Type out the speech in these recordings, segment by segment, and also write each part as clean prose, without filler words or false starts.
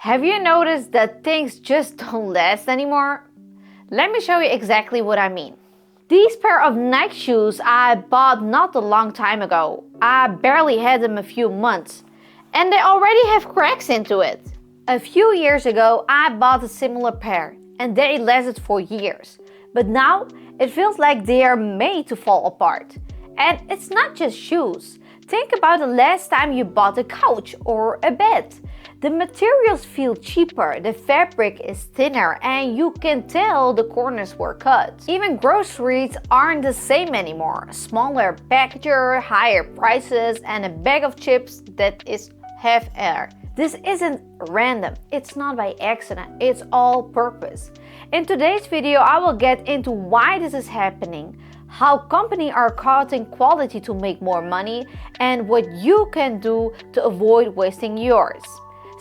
Have you noticed that things just don't last anymore? Let me show you exactly what I mean. These pair of Nike shoes I bought not a long time ago. I barely had them a few months, and they already have cracks into it. A few years ago I bought a similar pair, and they lasted for years. But now it feels like they are made to fall apart. And it's not just shoes. Think about the last time you bought a couch or a bed. The materials feel cheaper, the fabric is thinner, and you can tell the corners were cut. Even groceries aren't the same anymore. Smaller packaging, higher prices, and a bag of chips that is half air. This isn't random, it's not by accident, it's all purpose. In today's video, I will get into why this is happening, how companies are cutting quality to make more money, and what you can do to avoid wasting yours.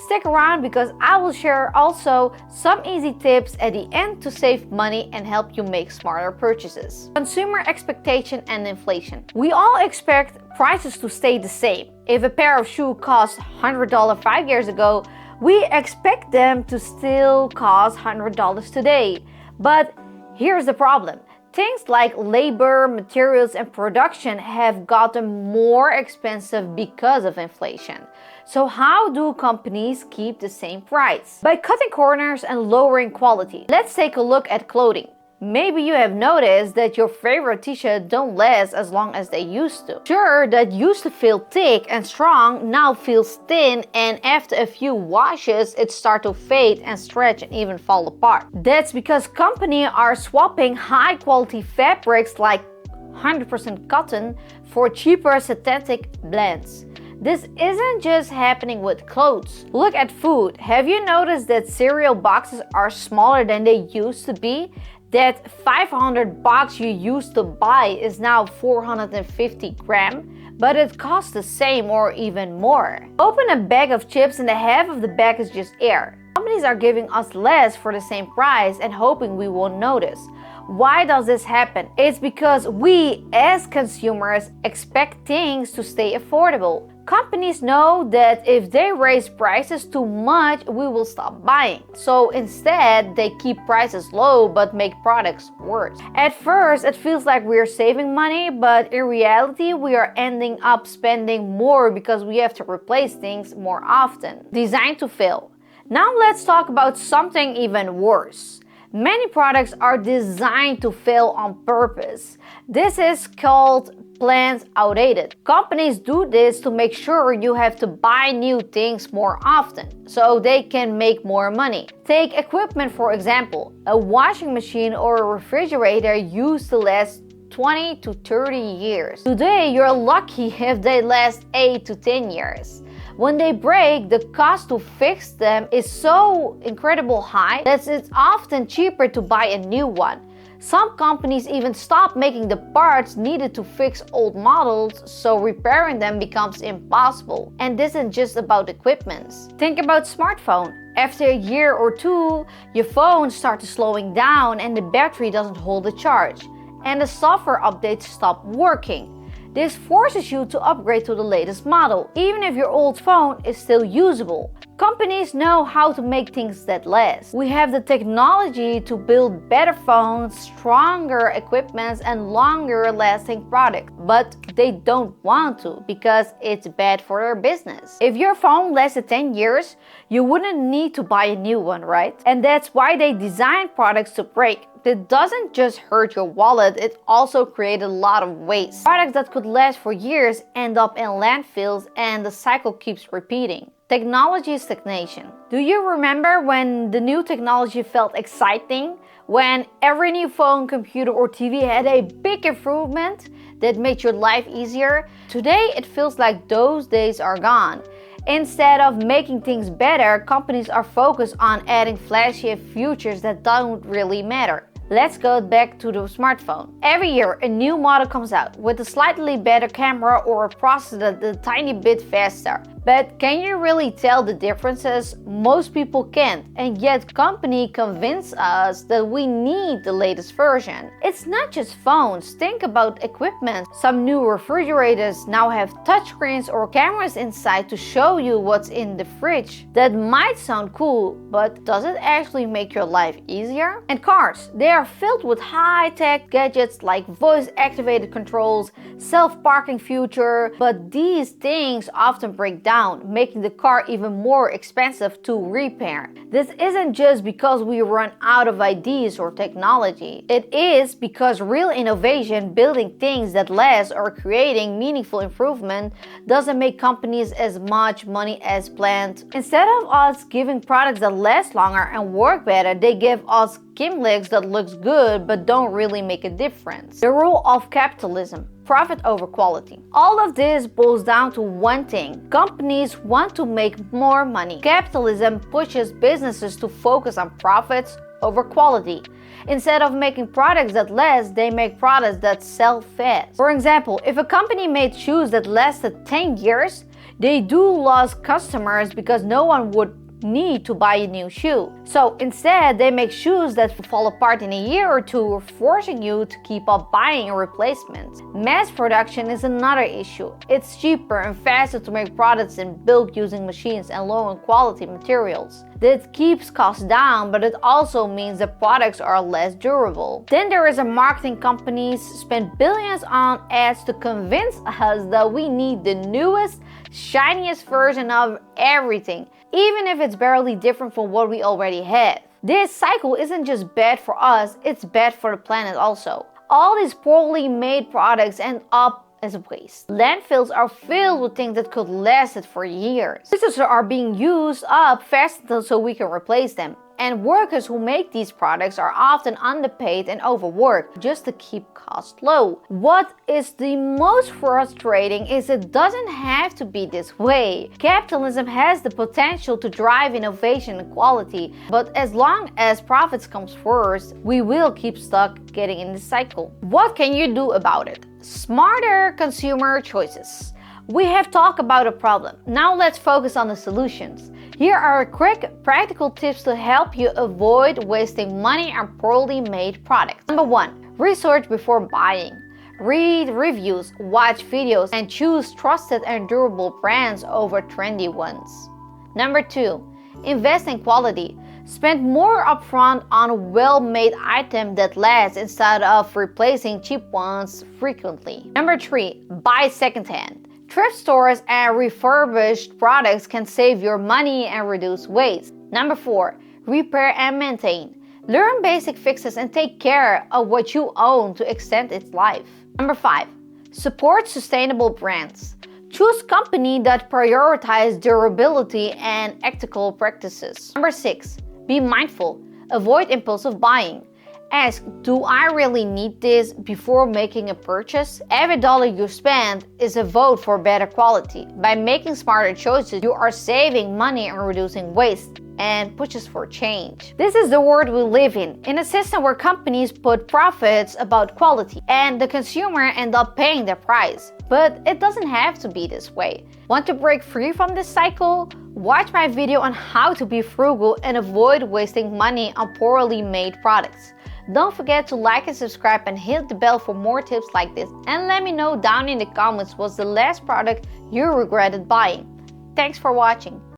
Stick around because I will share also some easy tips at the end to save money and help you make smarter purchases. Consumer expectation and inflation. We all expect prices to stay the same. If a pair of shoes cost $100 5 years ago, we expect them to still cost $100 today. But here's the problem. Things like labor, materials, and production have gotten more expensive because of inflation. So how do companies keep the same price? By cutting corners and lowering quality. Let's take a look at clothing. Maybe you have noticed that your favorite t-shirts don't last as long as they used to. Sure, that used to feel thick and strong now feels thin, and after a few washes it starts to fade and stretch and even fall apart. That's because companies are swapping high quality fabrics like 100% cotton for cheaper synthetic blends. This isn't just happening with clothes. Look at food. Have you noticed that cereal boxes are smaller than they used to be? That 500 box you used to buy is now 450 grams, but it costs the same or even more. Open a bag of chips and the half of the bag is just air. Companies are giving us less for the same price and hoping we won't notice. Why does this happen? It's because we as consumers expect things to stay affordable. Companies know that if they raise prices too much, we will stop buying. So instead, they keep prices low but make products worse. At first, it feels like we are saving money, but in reality, we are ending up spending more because we have to replace things more often. Designed to fail. Now let's talk about something even worse. Many products are designed to fail on purpose. This is called planned outdated. Companies do this to make sure you have to buy new things more often, so they can make more money. Take equipment for example. A washing machine or a refrigerator used to last 20 to 30 years. Today you're lucky if they last 8 to 10 years. When they break, the cost to fix them is so incredibly high that it's often cheaper to buy a new one. Some companies even stop making the parts needed to fix old models, so repairing them becomes impossible. And this isn't just about equipment. Think about smartphone. After a year or two, your phone starts slowing down and the battery doesn't hold the charge, and the software updates stop working. This forces you to upgrade to the latest model, even if your old phone is still usable. Companies know how to make things that last. We have the technology to build better phones, stronger equipment, and longer lasting products, but they don't want to because it's bad for their business. If your phone lasted 10 years, you wouldn't need to buy a new one, right? And that's why they design products to break. It doesn't just hurt your wallet, it also creates a lot of waste. Products that could last for years end up in landfills and the cycle keeps repeating. Technology stagnation. Do you remember when the new technology felt exciting? When every new phone, computer or TV had a big improvement that made your life easier? Today it feels like those days are gone. Instead of making things better, companies are focused on adding flashy features that don't really matter. Let's go back to the smartphone. Every year, a new model comes out with a slightly better camera or a processor that's a tiny bit faster. But can you really tell the differences? Most people can't, and yet companies convince us that we need the latest version. It's not just phones. Think about equipment. Some new refrigerators now have touchscreens or cameras inside to show you what's in the fridge. That might sound cool, but does it actually make your life easier? And cars, they are filled with high-tech gadgets like voice-activated controls, self-parking feature, but these things often break down, making the car even more expensive to repair. This isn't just because we run out of ideas or technology. It is because real innovation, building things that last or creating meaningful improvement, doesn't make companies as much money as planned. Instead of us giving products that last longer and work better, they give us gimmicks that looks good but don't really make a difference. The rule of capitalism: profit over quality. All of this boils down to one thing: companies want to make more money. Capitalism pushes businesses to focus on profits over quality. Instead of making products that last, they make products that sell fast. For example, if a company made shoes that lasted 10 years, they do lose customers because no one would need to buy a new shoe. So instead, they make shoes that fall apart in a year or two, forcing you to keep up buying replacements. Mass production is another issue. It's cheaper and faster to make products in bulk using machines and low quality materials. This keeps costs down, but it also means that products are less durable. Then there is a marketing companies spend billions on ads to convince us that we need the newest, shiniest version of everything, even if it's barely different from what we already have. This cycle isn't just bad for us, it's bad for the planet also. All these poorly made products end up as waste. Landfills are filled with things that could last for years. Resources are being used up fast so we can replace them. And workers who make these products are often underpaid and overworked just to keep costs low. What is the most frustrating is it doesn't have to be this way. Capitalism has the potential to drive innovation and quality, but as long as profits comes first, we will keep stuck getting in this cycle. What can you do about it? Smarter consumer choices. We have talked about a problem. Now let's focus on the solutions. Here are quick, practical tips to help you avoid wasting money on poorly made products. Number 1. Research before buying. Read reviews, watch videos, and choose trusted and durable brands over trendy ones. Number 2. Invest in quality. Spend more upfront on a well-made item that lasts instead of replacing cheap ones frequently. Number 3. Buy secondhand. Thrift stores and refurbished products can save your money and reduce waste. Number 4. Repair and maintain. Learn basic fixes and take care of what you own to extend its life. Number 5. Support sustainable brands. Choose companies that prioritize durability and ethical practices. Number 6. Be mindful. Avoid impulsive buying. Ask, do I really need this before making a purchase? Every dollar you spend is a vote for better quality. By making smarter choices, you are saving money and reducing waste and pushes for change. This is the world we live in a system where companies put profits above quality and the consumer end up paying the price. But it doesn't have to be this way. Want to break free from this cycle? Watch my video on how to be frugal and avoid wasting money on poorly made products. Don't forget to like and subscribe and hit the bell for more tips like this. And let me know down in the comments what's the last product you regretted buying. Thanks for watching.